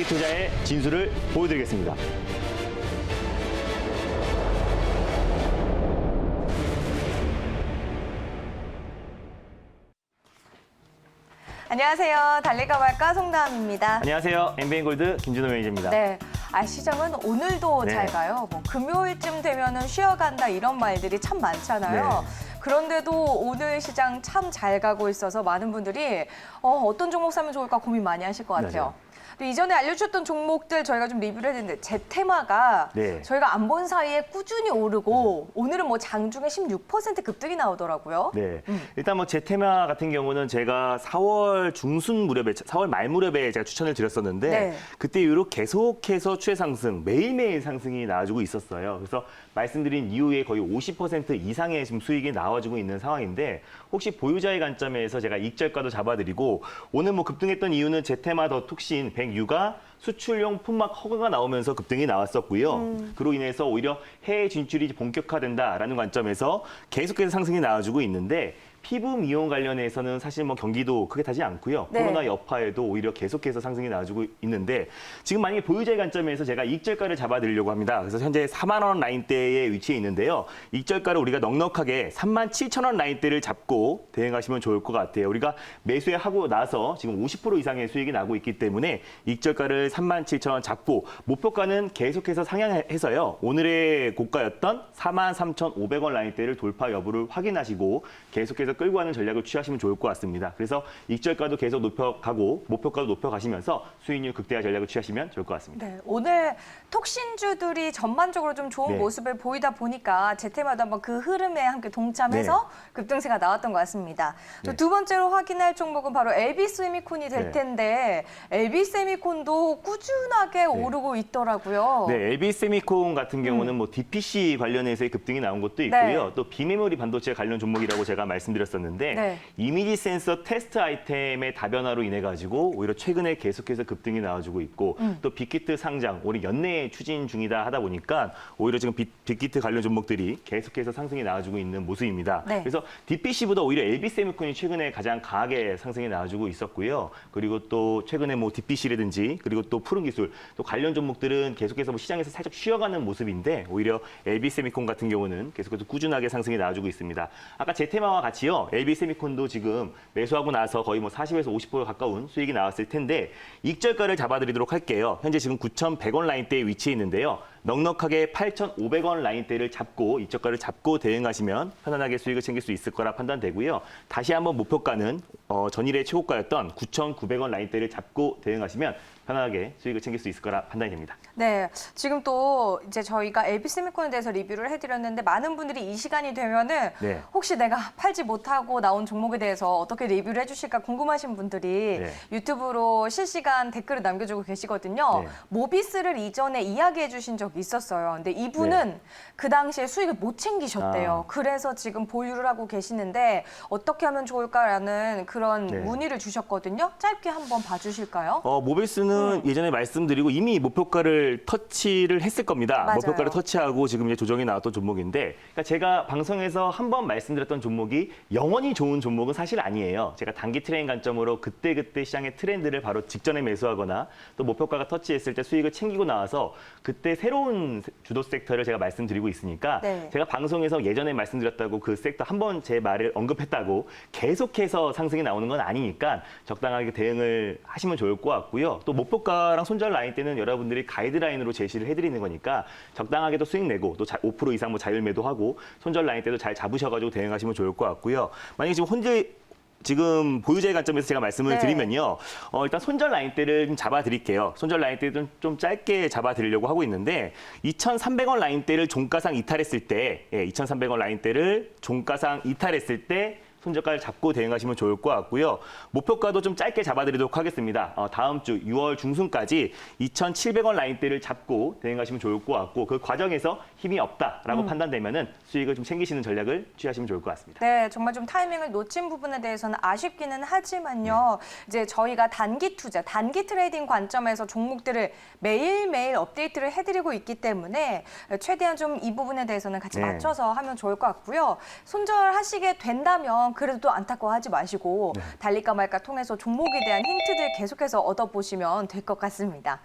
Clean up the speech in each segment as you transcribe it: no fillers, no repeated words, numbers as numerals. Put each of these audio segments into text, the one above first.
단기 투자의 진수를 보여드리겠습니다. 안녕하세요. 달릴까 말까 송다은입니다. 안녕하세요. 엠비엔골드 김준호 매니저입니다. 네, 시장은 오늘도 네. 잘 가요. 뭐 금요일쯤 되면은 쉬어간다 이런 말들이 참 많잖아요. 네. 그런데도 오늘 시장 참 잘 가고 있어서 많은 분들이 어떤 종목 사면 좋을까 고민 많이 하실 것 같아요. 맞아요. 또 이전에 알려주셨던 종목들 저희가 좀 리뷰를 했는데 제테마가 네. 저희가 안 본 사이에 꾸준히 오르고 오늘은 뭐 장중에 16% 급등이 나오더라고요. 네. 일단 뭐 제테마 같은 경우는 제가 4월 중순 무렵에, 4월 말 무렵에 제가 추천을 드렸었는데 네. 그때 이후로 계속해서 최상승, 매일매일 상승이 나와주고 있었어요. 그래서 말씀드린 이후에 거의 50% 이상의 지금 수익이 나와주고 있는 상황인데 혹시 보유자의 관점에서 제가 익절가도 잡아드리고 오늘 뭐 급등했던 이유는 제테마 더 툭신 100U가 수출용 품목 허가가 나오면서 급등이 나왔었고요. 그로 인해서 오히려 해외 진출이 본격화된다라는 관점에서 계속해서 상승이 나와주고 있는데 피부 미용 관련해서는 사실 뭐 경기도 크게 타지 않고요. 네. 코로나 여파에도 오히려 계속해서 상승이 나와주고 있는데 지금 만약에 보유자의 관점에서 제가 익절가를 잡아드리려고 합니다. 그래서 현재 4만 원 라인대에 위치해 있는데요. 익절가를 우리가 넉넉하게 3만 7천 원 라인대를 잡고 대응하시면 좋을 것 같아요. 우리가 매수하고 나서 지금 50% 이상의 수익이 나고 있기 때문에 익절가를 3만 7천 원 잡고 목표가는 계속해서 상향해서요. 오늘의 고가였던 4만 3,500원 라인대를 돌파 여부를 확인하시고 계속해서 끌고 가는 전략을 취하시면 좋을 것 같습니다. 그래서 익절가도 계속 높여가고 목표가도 높여가시면서 수익률 극대화 전략을 취하시면 좋을 것 같습니다. 네, 오늘 톡신주들이 전반적으로 좀 좋은 네. 모습을 보이다 보니까 제테마도 한번 그 흐름에 함께 동참해서 급등세가 나왔던 것 같습니다. 또 네. 두 번째로 확인할 종목은 바로 LB세미콘이 될 네. 텐데 LB세미콘도 꾸준하게 오르고 있더라고요. 네, LB세미콘 같은 경우는 뭐 DPC 관련해서의 급등이 나온 것도 네. 있고요. 또 비메모리 반도체 관련 종목이라고 제가 말씀드렸었는데 네. 이미지 센서 테스트 아이템의 다변화로 인해 가지고 오히려 최근에 계속해서 급등이 나와주고 있고 또 빅히트 상장 올해 연내에 추진 중이다 하다 보니까 오히려 지금 빅히트 관련 종목들이 계속해서 상승이 나와주고 있는 모습입니다. 네. 그래서 DPC보다 오히려 LB세미콘이 최근에 가장 강하게 상승이 나와주고 있었고요. 그리고 또 최근에 뭐 DPC라든지 그리고 또 푸른기술 또 관련 종목들은 계속해서 뭐 시장에서 살짝 쉬어가는 모습인데 오히려 LB세미콘 같은 경우는 계속해서 꾸준하게 상승이 나와주고 있습니다. 아까 제테마와 같이요. LB세미콘도 지금 매수하고 나서 거의 뭐 40에서 50% 가까운 수익이 나왔을 텐데 익절가를 잡아드리도록 할게요. 현재 지금 9,100원 라인대에 위치해 있는데요. 넉넉하게 8,500원 라인대를 잡고 익절가를 잡고 대응하시면 편안하게 수익을 챙길 수 있을 거라 판단되고요. 다시 한번 목표가는 전일의 최고가였던 9,900원 라인대를 잡고 대응하시면 편안하게 수익을 챙길 수 있을 거라 판단이 됩니다. 네, 지금 또 이제 저희가 LB세미콘에 대해서 리뷰를 해드렸는데 많은 분들이 이 시간이 되면은 네. 혹시 내가 팔지 못하고 나온 종목에 대해서 어떻게 리뷰를 해주실까 궁금하신 분들이 네. 유튜브로 실시간 댓글을 남겨주고 계시거든요. 네. 모비스를 이전에 이야기해 주신 적이 있었어요. 근데 이분은 그 당시에 수익을 못 챙기셨대요. 그래서 지금 보유를 하고 계시는데 어떻게 하면 좋을까라는 그런 네. 문의를 주셨거든요. 짧게 한번 봐주실까요? 모비스는 예전에 말씀드리고 이미 목표가를 터치를 했을 겁니다. 맞아요. 목표가를 터치하고 지금 이제 조정이 나왔던 종목인데 그러니까 제가 방송에서 한 번 말씀드렸던 종목이 영원히 좋은 종목은 사실 아니에요. 제가 단기 트레이딩 관점으로 그때그때 시장의 트렌드를 바로 직전에 매수하거나 또 목표가가 터치했을 때 수익을 챙기고 나와서 그때 새로운 주도 섹터를 제가 말씀드리고 있으니까 네. 제가 방송에서 예전에 말씀드렸다고 그 섹터 한 번 제 말을 언급했다고 계속해서 상승이 나오는 건 아니니까 적당하게 대응을 하시면 좋을 것 같고요. 또 목표가랑 손절 라인 때는 여러분들이 가이드라인으로 제시를 해드리는 거니까 적당하게 또 수익 내고 또 5% 이상 뭐 자율 매도하고 손절 라인 때도 잘 잡으셔가지고 대응하시면 좋을 것 같고요. 만약에 지금 보유자의 관점에서 제가 말씀을 네. 드리면요. 일단 손절 라인대를 좀 잡아드릴게요. 손절 라인대를 좀 짧게 잡아드리려고 하고 있는데 2,300원 라인대를 종가상 이탈했을 때 2,300원 라인대를 종가상 이탈했을 때 손절가를 잡고 대응하시면 좋을 것 같고요. 목표가도 좀 짧게 잡아드리도록 하겠습니다. 다음 주 6월 중순까지 2,700원 라인대를 잡고 대응하시면 좋을 것 같고 그 과정에서 힘이 없다라고 판단되면은 수익을 좀 챙기시는 전략을 취하시면 좋을 것 같습니다. 네, 정말 좀 타이밍을 놓친 부분에 대해서는 아쉽기는 하지만요. 이제 저희가 단기 투자, 단기 트레이딩 관점에서 종목들을 매일매일 업데이트를 해드리고 있기 때문에 최대한 좀 이 부분에 대해서는 같이 네. 맞춰서 하면 좋을 것 같고요. 손절하시게 된다면 하지만 그래도 또 안타까워하지 마시고 달릴까 말까 통해서 종목에 대한 힌트들 계속해서 얻어보시면 될 것 같습니다.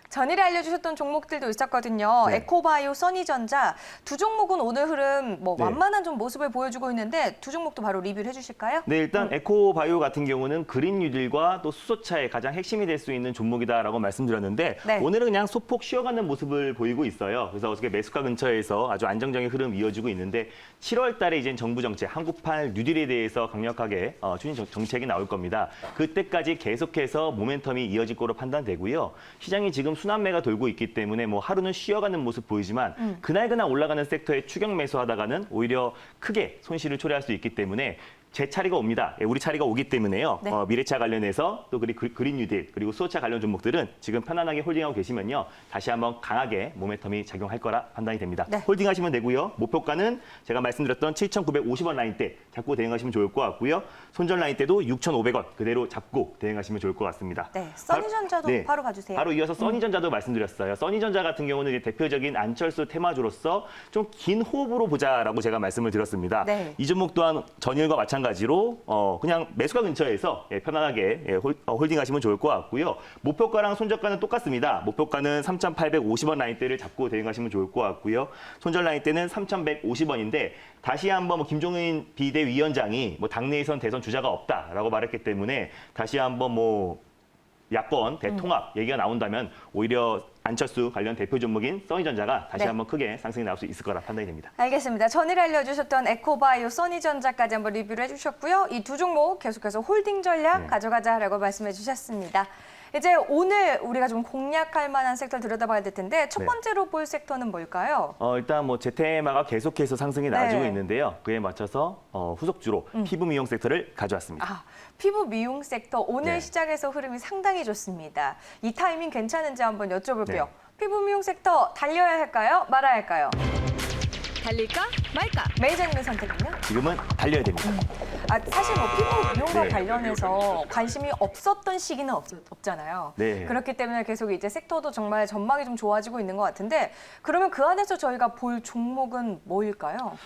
전일에 알려주셨던 종목들도 있었거든요. 네. 에코바이오, 써니전자 두 종목은 오늘 흐름 네. 완만한 좀 모습을 보여주고 있는데 두 종목도 바로 리뷰를 해주실까요? 네, 일단 에코바이오 같은 경우는 그린 뉴딜과 또 수소차의 가장 핵심이 될 수 있는 종목이다라고 말씀드렸는데 네. 오늘은 그냥 소폭 쉬어가는 모습을 보이고 있어요. 그래서 어저께 매수가 근처에서 아주 안정적인 흐름 이어지고 있는데 7월 달에 이제 정부 정책, 한국판 뉴딜에 대해서 강력하게 추진 정책이 나올 겁니다. 그때까지 계속해서 모멘텀이 이어질 거로 판단되고요. 시장이 지금 순환매가 돌고 있기 때문에 뭐 하루는 쉬어가는 모습 보이지만 그날 올라가는 섹터에 추격 매수하다가는 오히려 크게 손실을 초래할 수 있기 때문에 제 차례가 옵니다. 우리 차례가 오기 때문에요. 네. 미래차 관련해서 또 그린 뉴딜 그리고 수소차 관련 종목들은 지금 편안하게 홀딩하고 계시면요. 다시 한번 강하게 모멘텀이 작용할 거라 판단이 됩니다. 네. 홀딩하시면 되고요. 목표가는 제가 말씀드렸던 7,950원 라인대 잡고 대응하시면 좋을 것 같고요. 손절 라인대도 6,500원 그대로 잡고 대응하시면 좋을 것 같습니다. 네, 써니전자도 네. 바로 봐주세요. 바로 이어서 써니전자도 말씀드렸어요. 써니전자 같은 경우는 이제 대표적인 안철수 테마주로서 좀 긴 호흡으로 보자라고 제가 말씀을 드렸습니다. 네. 이 종목 또한 전일과 마찬가지로 그냥 매수가 근처에서 편안하게 홀딩하시면 좋을 것 같고요. 목표가랑 손절가는 똑같습니다. 목표가는 3,850원 라인대를 잡고 대응하시면 좋을 것 같고요. 손절 라인대는 3,150원인데 다시 한번 김종인 비대위원장이 당내에선 대선 주자가 없다라고 말했기 때문에 다시 한번 야권 대통합 얘기가 나온다면 오히려 안철수 관련 대표 종목인 써니전자가 다시 네. 한번 크게 상승이 나올 수 있을 거라 판단이 됩니다. 알겠습니다. 전일에 알려주셨던 에코바이오, 써니전자까지 한번 리뷰를 해주셨고요. 이 두 종목 계속해서 홀딩 전략 네. 가져가자라고 말씀해 주셨습니다. 이제 오늘 우리가 좀 공략할 만한 섹터 들여다봐야 될 텐데 첫 네. 번째로 볼 섹터는 뭘까요? 일단 제테마가 계속해서 상승이 나와주고 네. 있는데요. 그에 맞춰서 후속주로 피부 미용 섹터를 가져왔습니다. 피부 미용 섹터 오늘 네. 시장에서 흐름이 상당히 좋습니다. 이 타이밍 괜찮은지 한번 여쭤볼게요. 네. 피부 미용 섹터 달려야 할까요? 말아야 할까요? 달릴까 말까? 매니저님의 선택은요? 지금은 달려야 됩니다. 사실 피부 미용과 네. 관련해서 관심이 없었던 시기는 없잖아요. 네. 그렇기 때문에 계속 이제 섹터도 정말 전망이 좀 좋아지고 있는 것 같은데 그러면 그 안에서 저희가 볼 종목은 뭐일까요?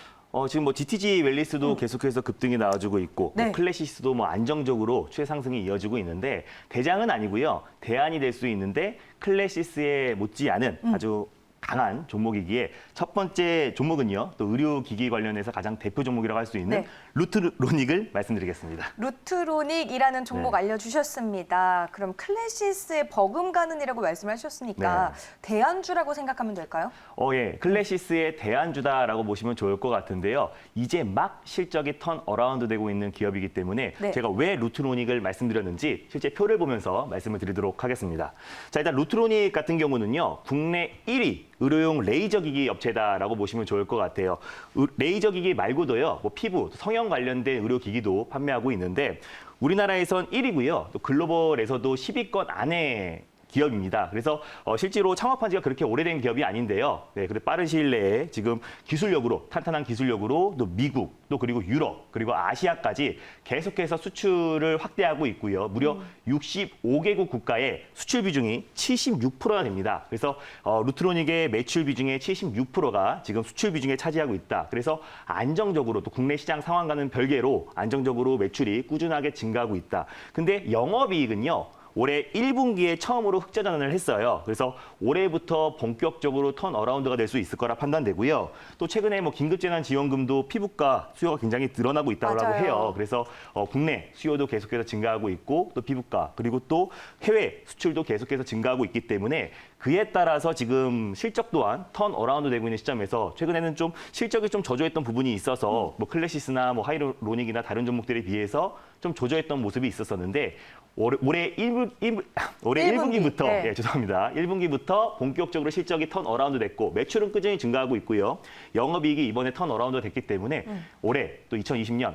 지금 GTG 웰리스도 계속해서 급등이 나와주고 있고 네. 클래시스도 안정적으로 최상승이 이어지고 있는데 대장은 아니고요. 대안이 될 수 있는데 클래시스에 못지않은 아주 강한 종목이기에 첫 번째 종목은요. 또 의료기기 관련해서 가장 대표 종목이라고 할 수 있는 네. 루트로닉을 말씀드리겠습니다. 루트로닉이라는 종목 네. 알려주셨습니다. 그럼 클래시스의 버금가는이라고 말씀하셨으니까 네. 대안주라고 생각하면 될까요? 예. 클래시스의 대안주다라고 보시면 좋을 것 같은데요. 이제 막 실적이 턴 어라운드 되고 있는 기업이기 때문에 네. 제가 왜 루트로닉을 말씀드렸는지 실제 표를 보면서 말씀을 드리도록 하겠습니다. 자, 일단 루트로닉 같은 경우는요. 국내 1위 의료용 레이저 기기 업체다라고 보시면 좋을 것 같아요. 레이저 기기 말고도요. 피부, 성형 관련된 의료 기기도 판매하고 있는데 우리나라에선 1위고요. 또 글로벌에서도 10위권 안에 기업입니다. 그래서 실제로 창업한 지가 그렇게 오래된 기업이 아닌데요. 네, 그래도 빠른 시일 내에 지금 기술력으로 탄탄한 기술력으로 또 미국 또 그리고 유럽 그리고 아시아까지 계속해서 수출을 확대하고 있고요. 무려 65개국 국가의 수출 비중이 76%나 됩니다. 그래서 루트로닉의 매출 비중의 76%가 지금 수출 비중에 차지하고 있다. 그래서 안정적으로 또 국내 시장 상황과는 별개로 안정적으로 매출이 꾸준하게 증가하고 있다. 근데 영업이익은요. 올해 1분기에 처음으로 흑자전환을 했어요. 그래서 올해부터 본격적으로 턴 어라운드가 될 수 있을 거라 판단되고요. 또 최근에 긴급재난지원금도 피부과 수요가 굉장히 늘어나고 있다고 맞아요. 해요. 그래서 국내 수요도 계속해서 증가하고 있고 또 피부과 그리고 또 해외 수출도 계속해서 증가하고 있기 때문에 그에 따라서 지금 실적 또한 턴 어라운드 되고 있는 시점에서 최근에는 좀 실적이 좀 저조했던 부분이 있어서 클래시스나 하이로닉이나 다른 종목들에 비해서 좀 저조했던 모습이 있었었는데 올해 1분기부터 네. 죄송합니다. 1분기부터 본격적으로 실적이 턴 어라운드 됐고 매출은 꾸준히 증가하고 있고요. 영업이익이 이번에 턴 어라운드 됐기 때문에 올해 또 2020년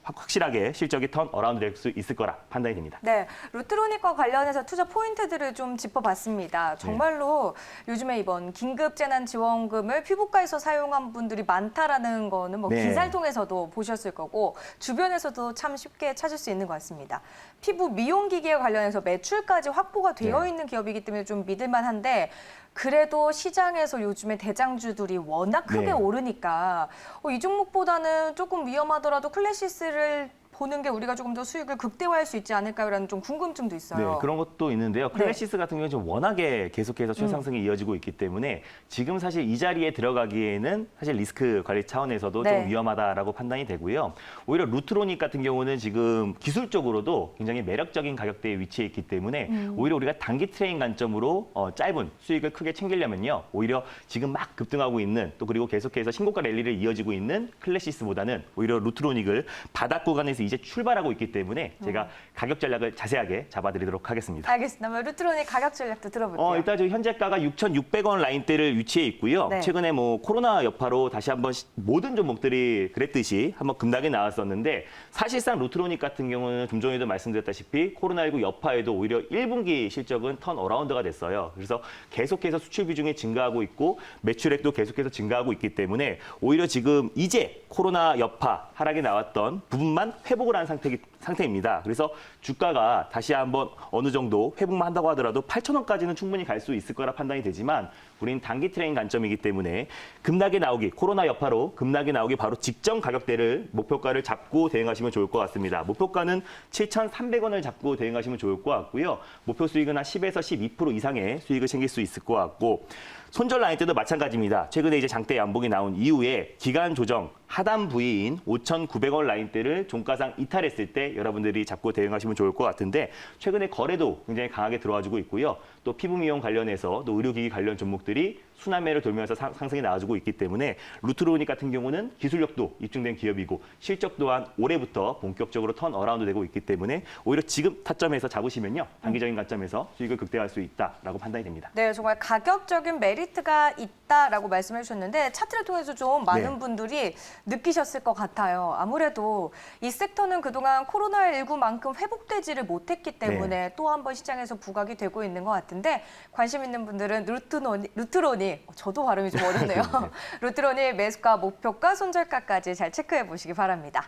확실하게 실적이 턴 어라운드 될 수 있을 거라 판단이 됩니다. 네, 루트로닉과 관련해서 투자 포인트들을 좀 짚어봤습니다. 정말로 요즘에 이번 긴급재난지원금을 피부과에서 사용한 분들이 많다라는 거는 네. 기사를 통해서도 보셨을 거고 주변에서도 참 쉽게 찾을 수 있는 것 같습니다. 피부 미용기기에 관련해서 매출까지 확보가 되어 네. 있는 기업이기 때문에 좀 믿을만한데 그래도 시장에서 요즘에 대장주들이 워낙 크게 네. 오르니까 이 종목보다는 조금 위험하더라도 클래시스를 보는 게 우리가 조금 더 수익을 극대화할 수 있지 않을까요라는 좀 궁금증도 있어요. 네, 그런 것도 있는데요. 클래시스 같은 경우는 좀 워낙에 계속해서 최상승이 이어지고 있기 때문에 지금 사실 이 자리에 들어가기에는 사실 리스크 관리 차원에서도 네. 좀 위험하다라고 판단이 되고요. 오히려 루트로닉 같은 경우는 지금 기술적으로도 굉장히 매력적인 가격대에 위치해 있기 때문에 오히려 우리가 단기 트레인 관점으로 짧은 수익을 크게 챙기려면요. 오히려 지금 막 급등하고 있는 또 그리고 계속해서 신고가 랠리를 이어지고 있는 클래시스보다는 오히려 루트로닉을 바닥 구간에서 이제 출발하고 있기 때문에 제가 가격 전략을 자세하게 잡아드리도록 하겠습니다. 알겠습니다. 그럼 루트로닉 가격 전략도 들어볼게요. 일단 지금 현재가가 6,600원 라인대를 위치해 있고요. 네. 최근에 뭐 코로나 여파로 다시 한번 모든 종목들이 그랬듯이 한번 급락이 나왔었는데 사실상 루트로닉 같은 경우는 좀 전에도 말씀드렸다시피 코로나19 여파에도 오히려 1분기 실적은 턴어라운드가 됐어요. 그래서 계속해서 수출 비중이 증가하고 있고 매출액도 계속해서 증가하고 있기 때문에 오히려 지금 이제 코로나 여파 하락이 나왔던 부분만 회복을 한 상태입니다. 그래서 주가가 다시 한번 어느 정도 회복만 한다고 하더라도 8,000원까지는 충분히 갈 수 있을 거라 판단이 되지만 우리는 단기 트레인 관점이기 때문에 급락이 나오기, 코로나 여파로 급락이 나오기 바로 직전 가격대를 목표가를 잡고 대응하시면 좋을 것 같습니다. 목표가는 7,300원을 잡고 대응하시면 좋을 것 같고요. 목표 수익은 한 10에서 12% 이상의 수익을 챙길 수 있을 것 같고 손절 라인 때도 마찬가지입니다. 최근에 이제 장대 양봉이 나온 이후에 기간 조정 하단 부위인 5,900원 라인대를 종가상 이탈했을 때 여러분들이 잡고 대응하시면 좋을 것 같은데 최근에 거래도 굉장히 강하게 들어와주고 있고요. 또 피부 미용 관련해서 또 의료기기 관련 종목들이 순환매를 돌면서 상승이 나와주고 있기 때문에 루트로닉 같은 경우는 기술력도 입증된 기업이고 실적 또한 올해부터 본격적으로 턴어라운드 되고 있기 때문에 오히려 지금 타점에서 잡으시면요. 단기적인 관점에서 수익을 극대화할 수 있다라고 판단이 됩니다. 네, 정말 가격적인 메리트가 있다라고 말씀해 주셨는데 차트를 통해서 좀 많은 네. 분들이 느끼셨을 것 같아요. 아무래도 이 섹터는 그동안 코로나19만큼 회복되지를 못했기 때문에 또 한 번 시장에서 부각이 되고 있는 것 같은데 관심 있는 분들은 루트로닉 저도 발음이 좀 어렵네요. 루트로닉 매수가, 목표가, 손절가까지 잘 체크해 보시기 바랍니다.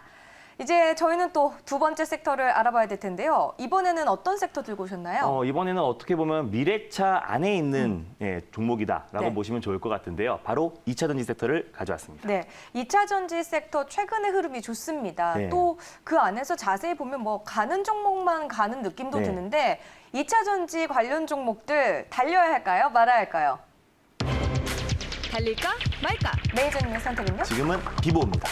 이제 저희는 또 두 번째 섹터를 알아봐야 될 텐데요. 이번에는 어떤 섹터 들고 오셨나요? 이번에는 어떻게 보면 미래차 안에 있는 종목이다라고 네. 보시면 좋을 것 같은데요. 바로 2차 전지 섹터를 가져왔습니다. 네, 2차 전지 섹터 최근의 흐름이 좋습니다. 네. 또 그 안에서 자세히 보면 뭐 가는 종목만 가는 느낌도 네. 드는데 2차 전지 관련 종목들 달려야 할까요? 말아야 할까요? 달릴까 말까? 메이저님의 선택은요? 지금은 비보입니다.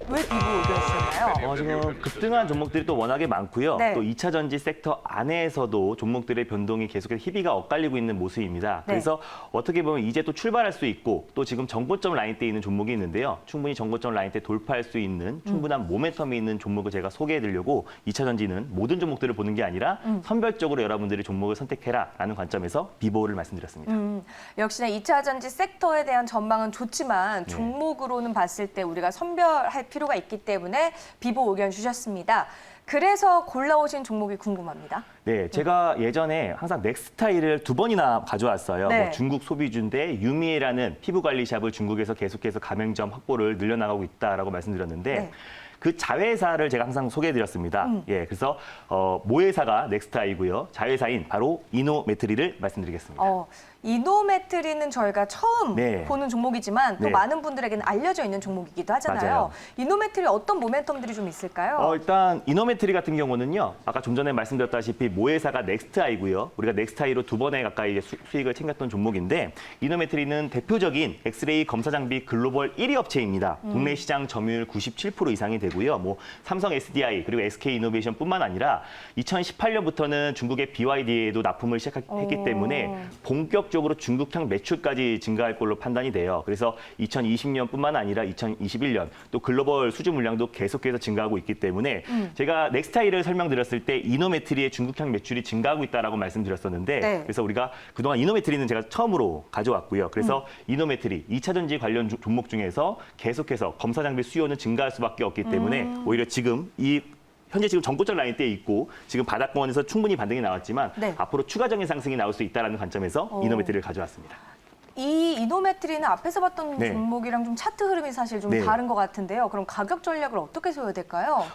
왜 비보 의견이셨나요? 지금 급등한 종목들이 또 워낙에 많고요. 네. 또 2차 전지 섹터 안에서도 종목들의 변동이 계속해서 희비가 엇갈리고 있는 모습입니다. 네. 그래서 어떻게 보면 이제 또 출발할 수 있고 또 지금 정고점 라인대에 있는 종목이 있는데요. 충분히 정고점 라인대 돌파할 수 있는 충분한 모멘텀이 있는 종목을 제가 소개해드리려고 2차 전지는 모든 종목들을 보는 게 아니라 선별적으로 여러분들이 종목을 선택해라라는 관점에서 비보를 말씀드렸습니다. 역시나 2차 전지 섹터에 대한 전망은 좋지만 네. 종목으로는 봤을 때 우리가 선별할 필요가 있기 때문에 비보 의견 주셨습니다. 그래서 골라오신 종목이 궁금합니다. 네, 제가 예전에 항상 넥스타일을 2번이나 가져왔어요. 네. 뭐 중국 소비주인데 유미라는 피부 관리샵을 중국에서 계속해서 가맹점 확보를 늘려나가고 있다라고 말씀드렸는데 네. 그 자회사를 제가 항상 소개해드렸습니다. 그래서 모회사가 넥스타이고요. 자회사인 바로 이노메트리를 말씀드리겠습니다. 이노메트리는 저희가 처음 네. 보는 종목이지만 또 네. 많은 분들에게는 알려져 있는 종목이기도 하잖아요. 맞아요. 이노메트리 어떤 모멘텀들이 좀 있을까요? 일단 이노메트리 같은 경우는요. 아까 좀 전에 말씀드렸다시피 모회사가 넥스트아이고요. 우리가 넥스트아이로 2번에 가까이 이제 수익을 챙겼던 종목인데 이노메트리는 대표적인 엑스레이 검사 장비 글로벌 1위 업체입니다. 국내 시장 점유율 97% 이상이 되고요. 뭐 삼성 SDI 그리고 SK 이노베이션뿐만 아니라 2018년부터는 중국의 BYD에도 납품을 시작했기 때문에 본격적으로 중국향 매출까지 증가할 걸로 판단이 돼요. 그래서 2020년뿐만 아니라 2021년 또 글로벌 수주 물량도 계속해서 증가하고 있기 때문에 제가 넥스타일을 설명드렸을 때 이노메트리의 중국향 매출이 증가하고 있다라고 말씀드렸었는데 네. 그래서 우리가 그동안 이노메트리는 제가 처음으로 가져왔고요. 그래서 이노메트리 2차 전지 관련 종목 중에서 계속해서 검사 장비 수요는 증가할 수밖에 없기 때문에 오히려 지금 현재 지금 정고점 라인대에 있고 지금 바닥권에서 충분히 반등이 나왔지만 네. 앞으로 추가적인 상승이 나올 수 있다는 관점에서 이노메트리를 가져왔습니다. 이 이노메트리는 앞에서 봤던 네. 종목이랑 좀 차트 흐름이 사실 좀 네. 다른 것 같은데요. 그럼 가격 전략을 어떻게 세워야 될까요?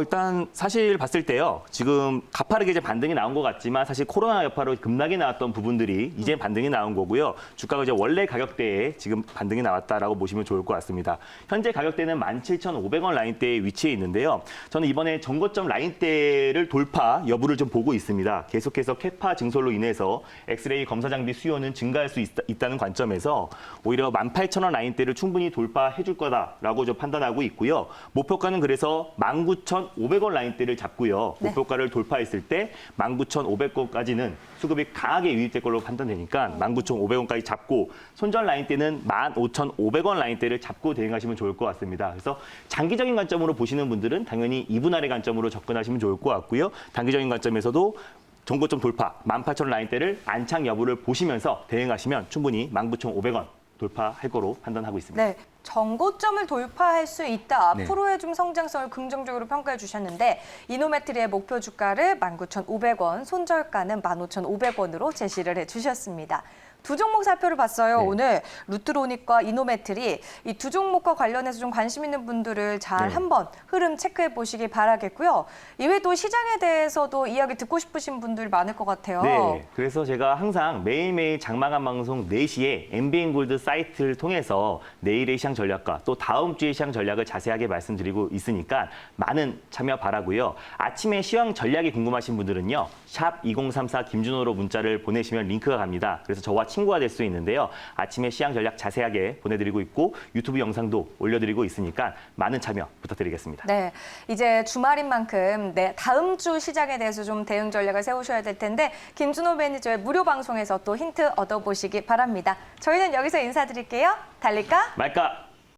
일단 사실 봤을 때요. 지금 가파르게 이제 반등이 나온 것 같지만 사실 코로나 여파로 급락이 나왔던 부분들이 이제 반등이 나온 거고요. 주가가 이제 원래 가격대에 지금 반등이 나왔다라고 보시면 좋을 것 같습니다. 현재 가격대는 17,500원 라인대에 위치해 있는데요. 저는 이번에 정고점 라인대를 돌파 여부를 좀 보고 있습니다. 계속해서 캐파 증설로 인해서 엑스레이 검사 장비 수요는 증가할 수 있다는 관점에서 오히려 18,000원 라인대를 충분히 돌파해 줄 거다라고 좀 판단하고 있고요. 목표가는 그래서 19,500원 라인대를 잡고요. 네. 목표가를 돌파했을 때 19,500원까지는 수급이 강하게 유입될 걸로 판단되니까 19,500원까지 잡고 손절 라인대는 15,500원 라인대를 잡고 대응하시면 좋을 것 같습니다. 그래서 장기적인 관점으로 보시는 분들은 당연히 2분 아래 관점으로 접근하시면 좋을 것 같고요. 단기적인 관점에서도 정고점 돌파 18,000원 라인대를 안착 여부를 보시면서 대응하시면 충분히 19,500원 돌파할 거로 판단하고 있습니다. 네, 정고점을 돌파할 수 있다. 네. 앞으로의 좀 성장성을 긍정적으로 평가해 주셨는데 이노메트리의 목표 주가를 19,500원, 손절가는 15,500원으로 제시를 해 주셨습니다. 두 종목 살펴를 봤어요. 네. 오늘 루트로닉과 이노메트리 이 두 종목과 관련해서 좀 관심 있는 분들을 잘 네. 한번 흐름 체크해 보시기 바라겠고요. 이외에도 시장에 대해서도 이야기 듣고 싶으신 분들 많을 것 같아요. 네, 그래서 제가 항상 매일매일 장마감 방송 4시에 MBN 골드 사이트를 통해서 내일의 시장 전략과 또 다음 주의 시장 전략을 자세하게 말씀드리고 있으니까 많은 참여 바라고요. 아침에 시황 전략이 궁금하신 분들은요. 샵 2034 김준호로 문자를 보내시면 링크가 갑니다. 그래서 저와 친구가 될 수 있는데요. 아침에 시황 전략 자세하게 보내드리고 있고 유튜브 영상도 올려드리고 있으니까 많은 참여 부탁드리겠습니다. 네, 이제 주말인 만큼 다음 주 시장에 대해서 좀 대응 전략을 세우셔야 될 텐데 김준호 매니저의 무료 방송에서 또 힌트 얻어보시기 바랍니다. 저희는 여기서 인사드릴게요. 달릴까? 말까?